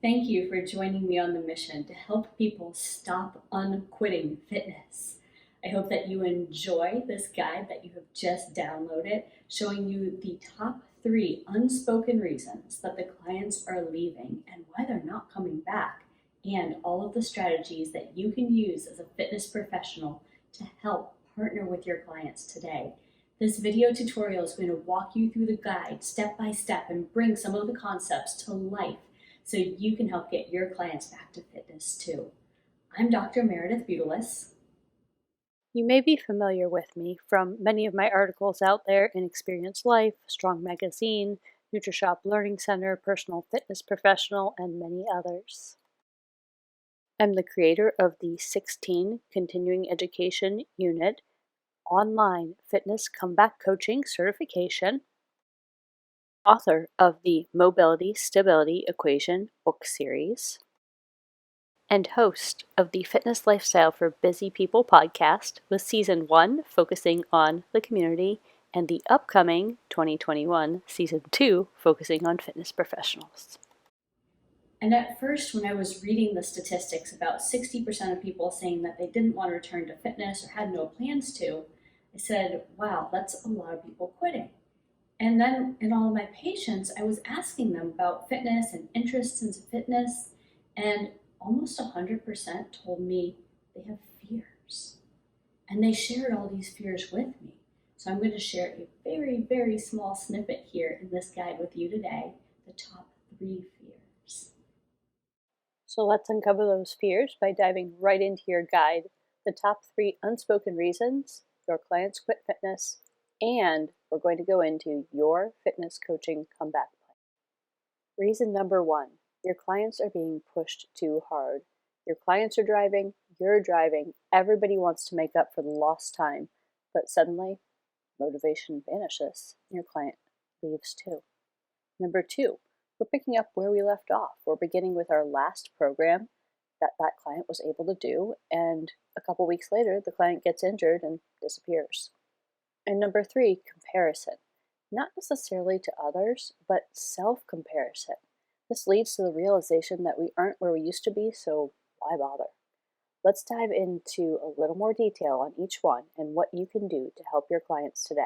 Thank you for joining me on the mission to help people stop unquitting fitness. I hope that you enjoy this guide that you have just downloaded, showing you the top 3 unspoken reasons that the clients are leaving and why they're not coming back, and all of the strategies that you can use as a fitness professional to help partner with your clients today. This video tutorial is going to walk you through the guide step by step and bring some of the concepts to life so you can help get your clients back to fitness too. I'm Dr. Meredith Butalis. You may be familiar with me from many of my articles out there in Experience Life, Strong Magazine, NutriShop Learning Center, Personal Fitness Professional, and many others. I'm the creator of the 16 Continuing Education Unit Online Fitness Comeback Coaching Certification, author of the Mobility Stability Equation book series, and host of the Fitness Lifestyle for Busy People podcast, with Season 1 focusing on the community and the upcoming 2021 Season 2 focusing on fitness professionals. And at first, when I was reading the statistics about 60% of people saying that they didn't want to return to fitness or had no plans to, I said, wow, that's a lot of people quitting. And then in all of my patients, I was asking them about fitness and interests in fitness, and almost 100% told me they have fears. And they shared all these fears with me. So I'm going to share a very, very small snippet here in this guide with you today, the top 3 fears. So let's uncover those fears by diving right into your guide, the top 3 unspoken reasons your clients quit fitness, and we're going to go into your fitness coaching comeback plan. Reason number 1, your clients are being pushed too hard. Your clients are driving, you're driving, everybody wants to make up for the lost time, but suddenly motivation vanishes and your client leaves too. Number 2, we're picking up where we left off. We're beginning with our last program that client was able to do, and a couple weeks later the client gets injured and disappears. And number 3, comparison. Not necessarily to others, but self-comparison. This leads to the realization that we aren't where we used to be, so why bother? Let's dive into a little more detail on each one and what you can do to help your clients today.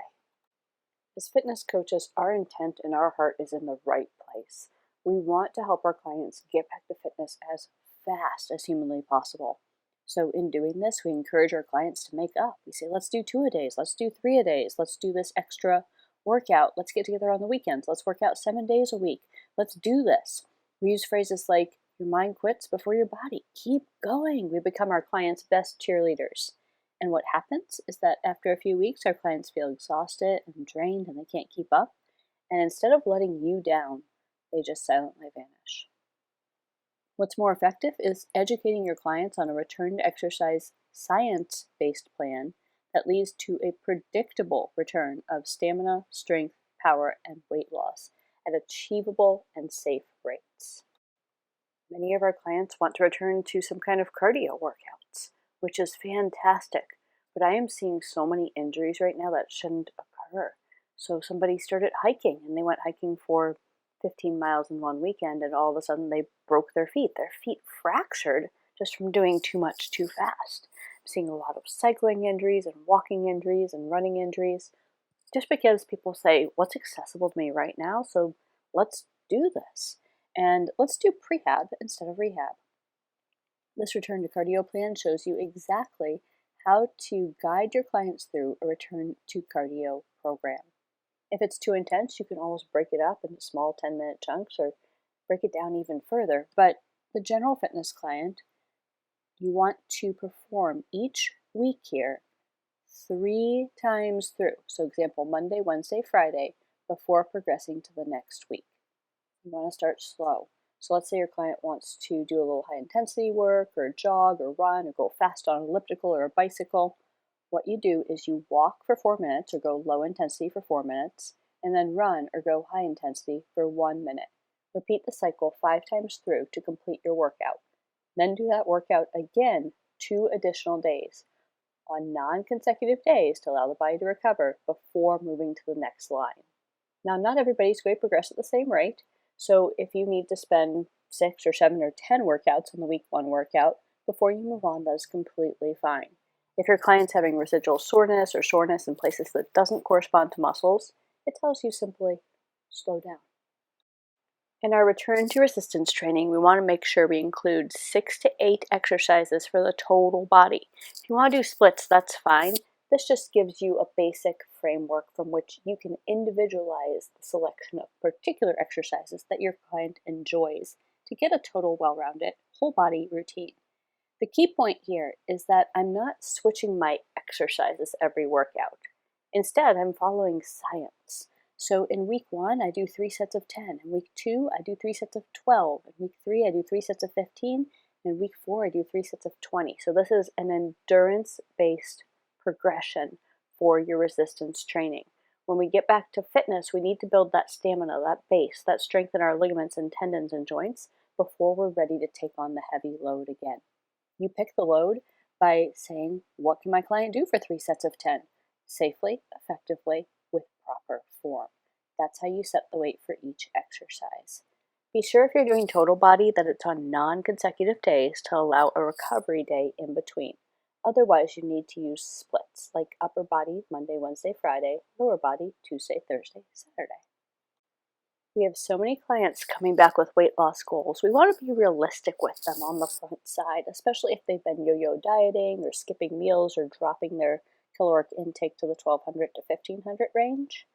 As fitness coaches, our intent and our heart is in the right place. We want to help our clients get back to fitness as fast as humanly possible. So in doing this, we encourage our clients to make up. We say, let's do 2 a days, let's do 3 a days, let's do this extra workout, let's get together on the weekends, let's work out 7 days a week, let's do this. We use phrases like, your mind quits before your body. Keep going. We become our clients' best cheerleaders. And what happens is that after a few weeks, our clients feel exhausted and drained and they can't keep up. And instead of letting you down, they just silently vanish. What's more effective is educating your clients on a return to exercise science-based plan that leads to a predictable return of stamina, strength, power, and weight loss at achievable and safe rates. Many of our clients want to return to some kind of cardio workouts, which is fantastic, but I am seeing so many injuries right now that shouldn't occur. So somebody started hiking and they went hiking for 15 miles in one weekend, and all of a sudden they broke their feet. Their feet fractured just from doing too much too fast. I'm seeing a lot of cycling injuries and walking injuries and running injuries, just because people say, what's accessible to me right now? So let's do this. And let's do prehab instead of rehab. This return to cardio plan shows you exactly how to guide your clients through a return to cardio program. If it's too intense, you can always break it up into small 10-minute chunks or break it down even further. But the general fitness client, you want to perform each week here 3 times through. So example, Monday, Wednesday, Friday, before progressing to the next week. You want to start slow. So let's say your client wants to do a little high intensity work or jog or run or go fast on an elliptical or a bicycle. What you do is you walk for 4 minutes or go low intensity for 4 minutes, and then run or go high intensity for 1 minute. Repeat the cycle 5 times through to complete your workout. Then do that workout again 2 additional days on non-consecutive days to allow the body to recover before moving to the next line. Now, not everybody's going to progress at the same rate. So if you need to spend 6 or 7 or 10 workouts on the week 1 workout before you move on, that is completely fine. If your client's having residual soreness or soreness in places that doesn't correspond to muscles, it tells you simply slow down. In our return to resistance training, we want to make sure we include 6 to 8 exercises for the total body. If you want to do splits, that's fine. This just gives you a basic framework from which you can individualize the selection of particular exercises that your client enjoys to get a total well-rounded whole body routine. The key point here is that I'm not switching my exercises every workout. Instead, I'm following science. So in week 1, I do 3 sets of 10. In week 2, I do 3 sets of 12. In week 3, I do 3 sets of 15. And in week 4, I do 3 sets of 20. So this is an endurance-based progression for your resistance training. When we get back to fitness, we need to build that stamina, that base, that strength in our ligaments and tendons and joints before we're ready to take on the heavy load again. You pick the load by saying, what can my client do for 3 sets of 10? Safely, effectively, with proper form. That's how you set the weight for each exercise. Be sure if you're doing total body that it's on non-consecutive days to allow a recovery day in between. Otherwise, you need to use splits, like upper body Monday, Wednesday, Friday, lower body Tuesday, Thursday, Saturday. We have so many clients coming back with weight loss goals. We want to be realistic with them on the front side, especially if they've been yo-yo dieting or skipping meals or dropping their caloric intake to the 1200 to 1500 range.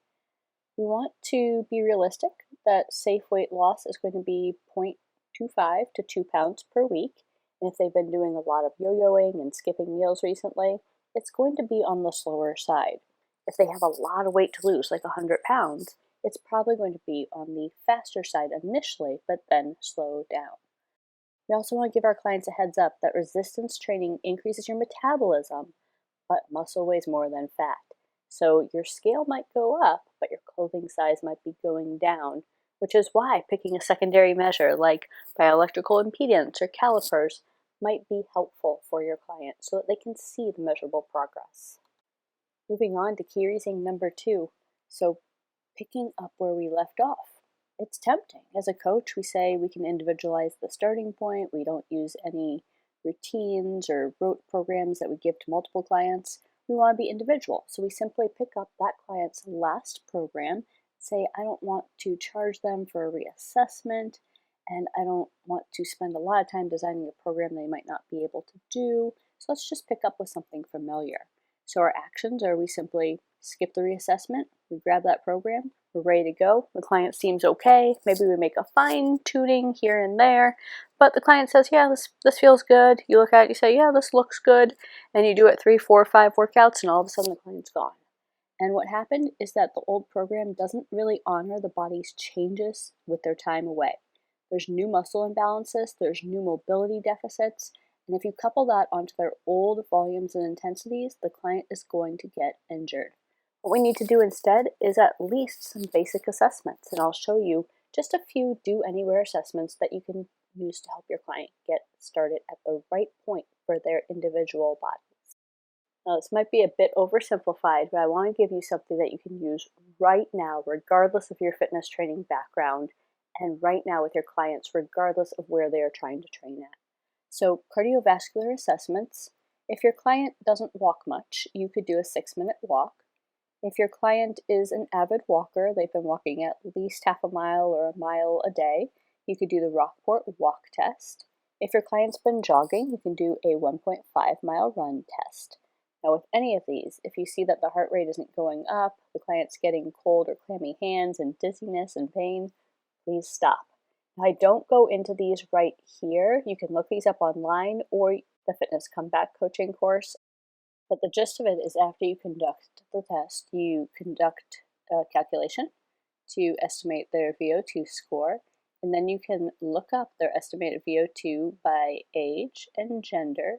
We want to be realistic that safe weight loss is going to be 0.25 to 2 pounds per week. And if they've been doing a lot of yo-yoing and skipping meals recently, it's going to be on the slower side. If they have a lot of weight to lose, like 100 pounds, it's probably going to be on the faster side initially, but then slow down. We also want to give our clients a heads up that resistance training increases your metabolism, but muscle weighs more than fat. So your scale might go up, but your clothing size might be going down, which is why picking a secondary measure like bioelectrical impedance or calipers might be helpful for your client so that they can see the measurable progress. Moving on to key reason number 2. So picking up where we left off. It's tempting. As a coach, we say we can individualize the starting point. We don't use any routines or rote programs that we give to multiple clients. We want to be individual. So we simply pick up that client's last program, say, I don't want to charge them for a reassessment, and I don't want to spend a lot of time designing a program they might not be able to do. So let's just pick up with something familiar. So our actions are we simply skip the reassessment, we grab that program, we're ready to go. The client seems okay. Maybe we make a fine tuning here and there, but the client says, yeah, this feels good. You look at it, you say, yeah, this looks good. And you do it 3, 4, 5 workouts, and all of a sudden the client's gone. And what happened is that the old program doesn't really honor the body's changes with their time away. There's new muscle imbalances, there's new mobility deficits, and if you couple that onto their old volumes and intensities, the client is going to get injured. What we need to do instead is at least some basic assessments, and I'll show you just a few do anywhere assessments that you can use to help your client get started at the right point for their individual bodies. Now, this might be a bit oversimplified, but I want to give you something that you can use right now, regardless of your fitness training background, and right now with your clients, regardless of where they are trying to train at. So cardiovascular assessments, if your client doesn't walk much, you could do a 6-minute walk. If your client is an avid walker, they've been walking at least half a mile or a mile a day, you could do the Rockport walk test. If your client's been jogging, you can do a 1.5-mile run test. Now with any of these, if you see that the heart rate isn't going up, the client's getting cold or clammy hands and dizziness and pain, please stop. I don't go into these right here. You can look these up online or the Fitness Comeback Coaching course. But the gist of it is after you conduct the test, you conduct a calculation to estimate their VO2 score. And then you can look up their estimated VO2 by age and gender.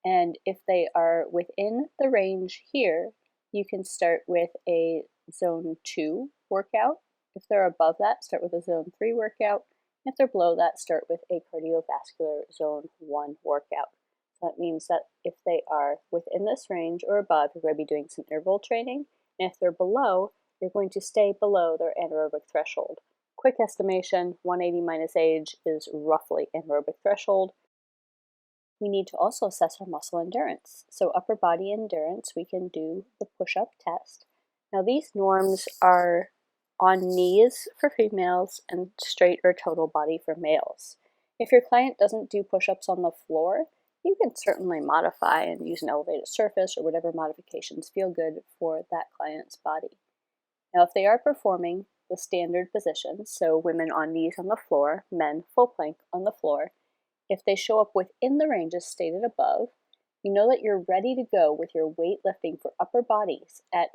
And if they are within the range here, you can start with a zone 2 workout. If they're above that, start with a zone 3 workout. If they're below that, start with a cardiovascular zone 1 workout. That means that if they are within this range or above, you're going to be doing some interval training. And if they're below, you're going to stay below their anaerobic threshold. Quick estimation, 180 minus age is roughly anaerobic threshold. We need to also assess our muscle endurance. So upper body endurance, we can do the push-up test. Now these norms are on knees for females and straight or total body for males. If your client doesn't do push-ups on the floor, you can certainly modify and use an elevated surface or whatever modifications feel good for that client's body. Now if they are performing the standard positions, so women on knees on the floor, men full plank on the floor, if they show up within the ranges stated above, you know that you're ready to go with your weight lifting for upper bodies at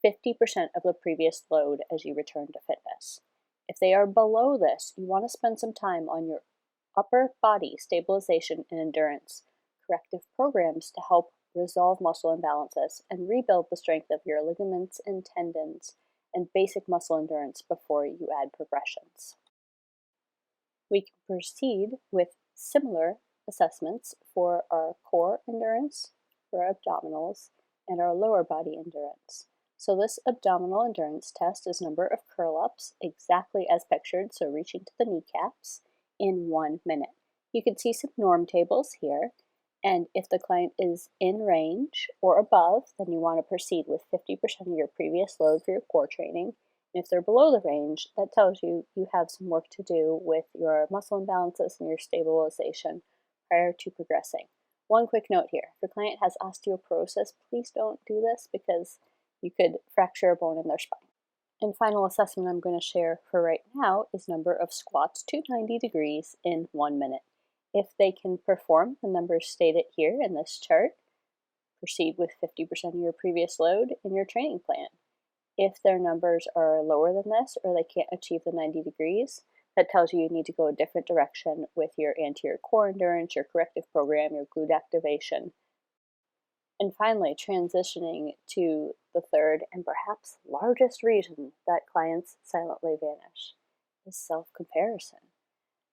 50% of the previous load as you return to fitness. If they are below this, you want to spend some time on your upper body stabilization and endurance, corrective programs to help resolve muscle imbalances and rebuild the strength of your ligaments and tendons and basic muscle endurance before you add progressions. We can proceed with similar assessments for our core endurance, for our abdominals, and our lower body endurance. So this abdominal endurance test is number of curl-ups, exactly as pictured, so reaching to the kneecaps, in 1 minute. You can see some norm tables here, and if the client is in range or above, then you want to proceed with 50% of your previous load for your core training. And if they're below the range, that tells you you have some work to do with your muscle imbalances and your stabilization prior to progressing. One quick note here, if your client has osteoporosis, please don't do this because you could fracture a bone in their spine. And final assessment I'm going to share for right now is number of squats to 90 degrees in 1 minute. If they can perform the numbers stated here in this chart, proceed with 50% of your previous load in your training plan. If their numbers are lower than this or they can't achieve the 90 degrees, that tells you need to go a different direction with your anterior core endurance, your corrective program, your glute activation. And finally, transitioning to the third and perhaps largest reason that clients silently vanish is self-comparison.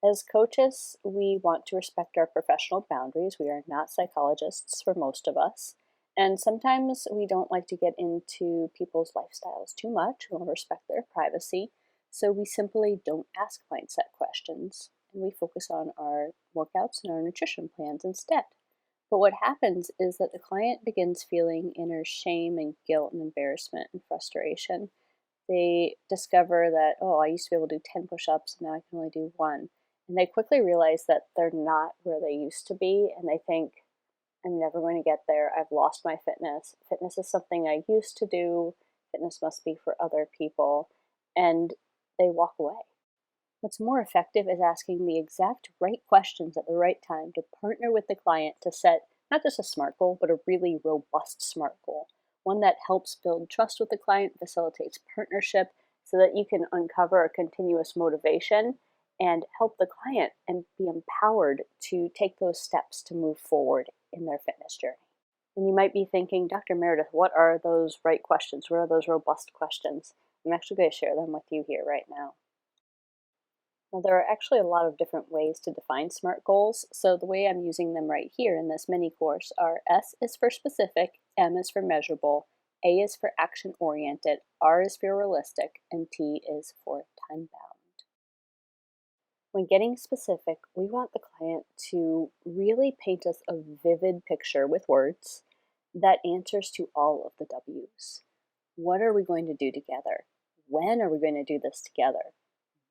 As coaches, we want to respect our professional boundaries. We are not psychologists for most of us. And sometimes we don't like to get into people's lifestyles too much. We want to respect their privacy. So we simply don't ask mindset questions and we focus on our workouts and our nutrition plans instead. But what happens is that the client begins feeling inner shame and guilt and embarrassment and frustration. They discover that, oh, I used to be able to do 10 push-ups, and now I can only do 1. And they quickly realize that they're not where they used to be, and they think, I'm never going to get there. I've lost my fitness. Fitness is something I used to do. Fitness must be for other people. And they walk away. What's more effective is asking the exact right questions at the right time to partner with the client to set not just a SMART goal, but a really robust SMART goal. One that helps build trust with the client, facilitates partnership, so that you can uncover a continuous motivation and help the client and be empowered to take those steps to move forward in their fitness journey. And you might be thinking, Dr. Meredith, what are those right questions? What are those robust questions? I'm actually going to share them with you here right now. Now, there are actually a lot of different ways to define SMART goals, so the way I'm using them right here in this mini course are S is for specific, M is for measurable, A is for action-oriented, R is for realistic, and T is for time-bound. When getting specific, we want the client to really paint us a vivid picture with words that answers to all of the W's. What are we going to do together? When are we going to do this together?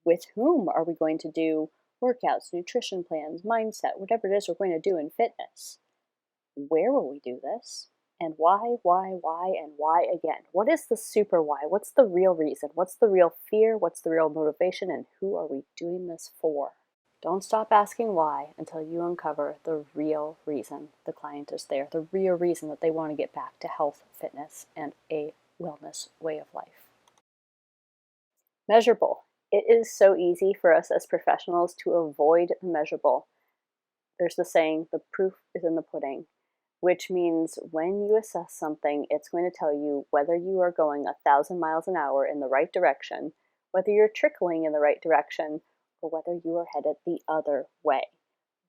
With whom are we going to do workouts, nutrition plans, mindset, whatever it is we're going to do in fitness? Where will we do this? And why, and why again? What is the super why? What's the real reason? What's the real fear? What's the real motivation? And who are we doing this for? Don't stop asking why until you uncover the real reason the client is there, the real reason that they want to get back to health, fitness, and a wellness way of life. Measurable. It is so easy for us as professionals to avoid the measurable. There's the saying, the proof is in the pudding, which means when you assess something, it's going to tell you whether you are going 1,000 miles an hour in the right direction, whether you're trickling in the right direction, or whether you are headed the other way.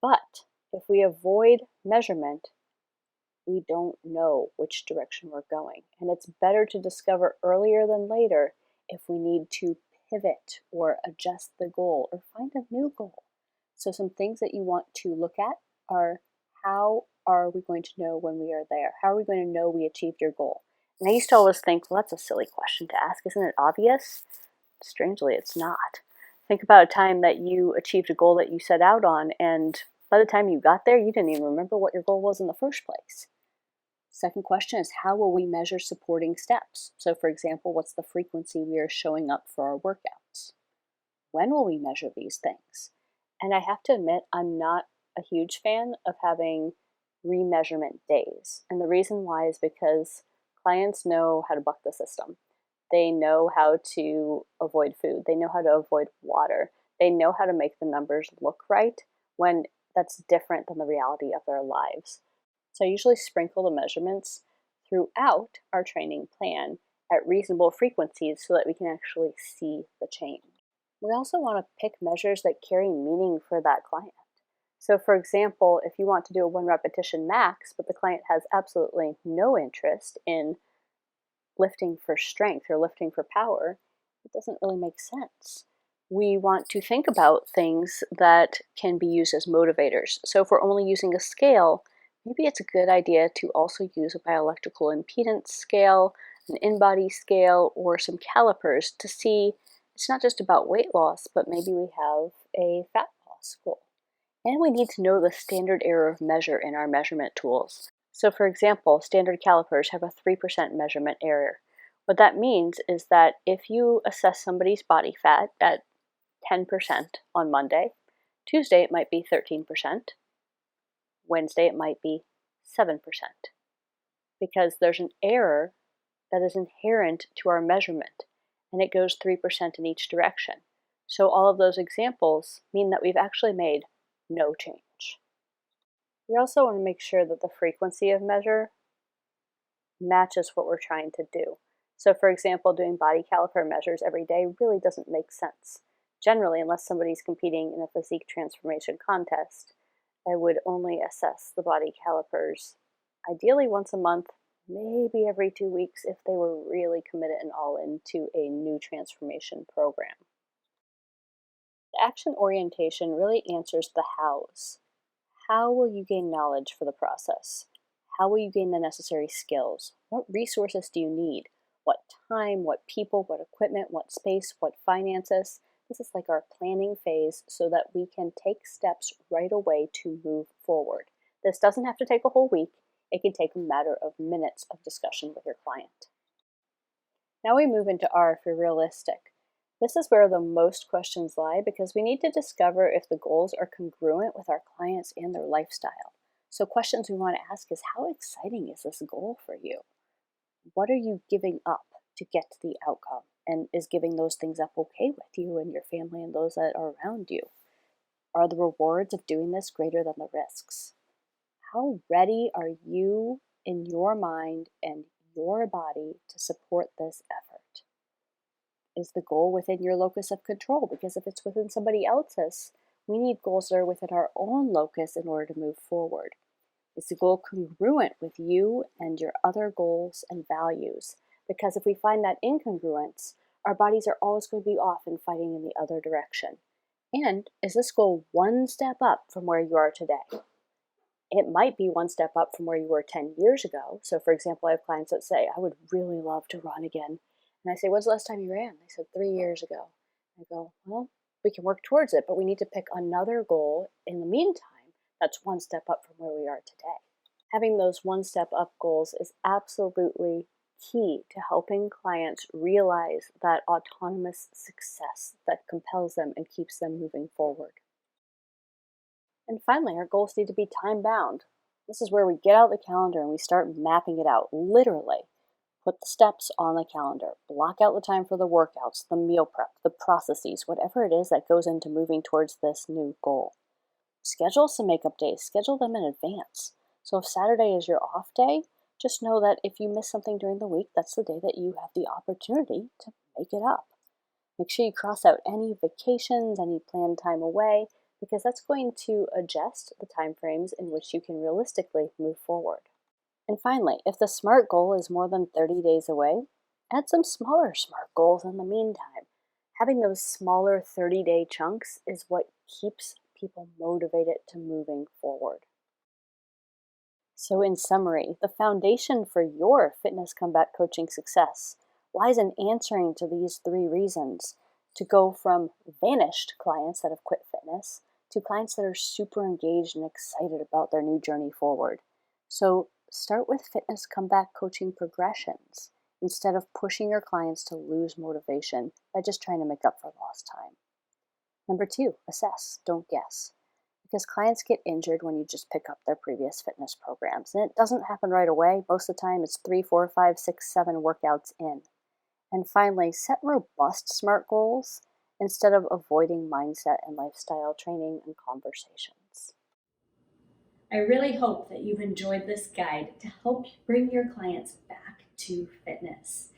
But if we avoid measurement, we don't know which direction we're going. And it's better to discover earlier than later if we need to pivot or adjust the goal or find a new goal. So some things that you want to look at are, how are we going to know when we are there? How are we going to know we achieved your goal? And I used to always think, well, that's a silly question to ask. Isn't it obvious? Strangely, it's not. Think about a time that you achieved a goal that you set out on, and by the time you got there, you didn't even remember what your goal was in the first place. Second question is, how will we measure supporting steps? So for example, what's the frequency we are showing up for our workouts? When will we measure these things? And I have to admit, I'm not a huge fan of having remeasurement days. And the reason why is because clients know how to buck the system. They know how to avoid food. They know how to avoid water. They know how to make the numbers look right when that's different than the reality of their lives. So I usually sprinkle the measurements throughout our training plan at reasonable frequencies so that we can actually see the change. We also want to pick measures that carry meaning for that client. So for example, if you want to do a 1 repetition max, but the client has absolutely no interest in lifting for strength or lifting for power, it doesn't really make sense. We want to think about things that can be used as motivators. So if we're only using a scale, maybe it's a good idea to also use a bioelectrical impedance scale, an in-body scale, or some calipers to see it's not just about weight loss, but maybe we have a fat loss goal. And we need to know the standard error of measure in our measurement tools. So for example, standard calipers have a 3% measurement error. What that means is that if you assess somebody's body fat at 10% on Monday, Tuesday it might be 13%, Wednesday it might be 7%, because there's an error that is inherent to our measurement, and it goes 3% in each direction. So all of those examples mean that we've actually made no change. We also want to make sure that the frequency of measure matches what we're trying to do. So for example, doing body caliper measures every day really doesn't make sense. Generally, unless somebody's competing in a physique transformation contest, I would only assess the body calipers ideally once a month, maybe every 2 weeks if they were really committed and all into a new transformation program. The action orientation really answers the hows. How will you gain knowledge for the process? How will you gain the necessary skills? What resources do you need? What time, what people, what equipment, what space, what finances? This is like our planning phase so that we can take steps right away to move forward. This doesn't have to take a whole week. It can take a matter of minutes of discussion with your client. Now we move into R for realistic. This is where the most questions lie because we need to discover if the goals are congruent with our clients and their lifestyle. So questions we want to ask is, how exciting is this goal for you? What are you giving up to get to the outcome? And is giving those things up okay with you and your family and those that are around you? Are the rewards of doing this greater than the risks? How ready are you in your mind and your body to support this effort? Is the goal within your locus of control? Because if it's within somebody else's, we need goals that are within our own locus in order to move forward. Is the goal congruent with you and your other goals and values? Because if we find that incongruence, our bodies are always going to be off and fighting in the other direction. And is this goal one step up from where you are today? It might be one step up from where you were 10 years ago. So for example, I have clients that say, I would really love to run again. And I say, when's the last time you ran? They said 3 years ago. I go, well, we can work towards it, but we need to pick another goal in the meantime that's one step up from where we are today. Having those one step up goals is absolutely key to helping clients realize that autonomous success that compels them and keeps them moving forward. And finally, our goals need to be time bound. This is where we get out the calendar and we start mapping it out, literally. Put the steps on the calendar, block out the time for the workouts, the meal prep, the processes, whatever it is that goes into moving towards this new goal. Schedule some makeup days, schedule them in advance. So if Saturday is your off day, just know that if you miss something during the week, that's the day that you have the opportunity to make it up. Make sure you cross out any vacations, any planned time away, because that's going to adjust the time frames in which you can realistically move forward. And finally, if the SMART goal is more than 30 days away, add some smaller SMART goals in the meantime. Having those smaller 30-day chunks is what keeps people motivated to moving forward. So, in summary, the foundation for your fitness comeback coaching success lies in answering to these 3 reasons to go from vanished clients that have quit fitness to clients that are super engaged and excited about their new journey forward. So, start with fitness comeback coaching progressions instead of pushing your clients to lose motivation by just trying to make up for lost time. Number 2, assess, don't guess. Because clients get injured when you just pick up their previous fitness programs. And it doesn't happen right away. Most of the time, it's 3, 4, 5, 6, 7 workouts in. And finally, set robust SMART goals instead of avoiding mindset and lifestyle training and conversations. I really hope that you've enjoyed this guide to help bring your clients back to fitness.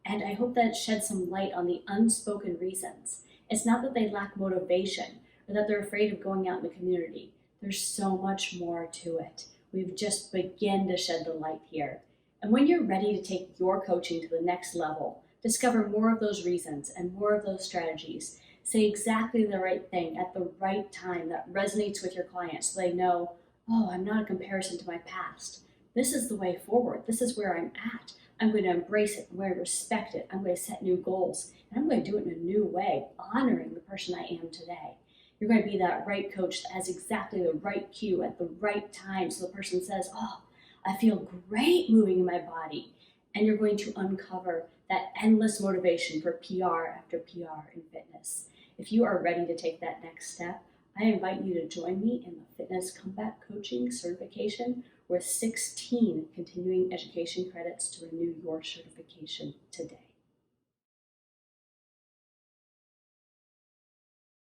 And I hope that it sheds some light on the unspoken reasons. It's not that they lack motivation or that they're afraid of going out in the community. There's so much more to it. We've just begun to shed the light here. And when you're ready to take your coaching to the next level, discover more of those reasons and more of those strategies. Say exactly the right thing at the right time that resonates with your clients so they know, oh, I'm not a comparison to my past. This is the way forward. This is where I'm at. I'm going to embrace it. I'm going to respect it. I'm going to set new goals. And I'm going to do it in a new way, honoring the person I am today. You're going to be that right coach that has exactly the right cue at the right time so the person says, oh, I feel great moving in my body. And you're going to uncover that endless motivation for PR after PR in fitness. If you are ready to take that next step, I invite you to join me in the Fitness Comeback Coaching certification with 16 continuing education credits to renew your certification today.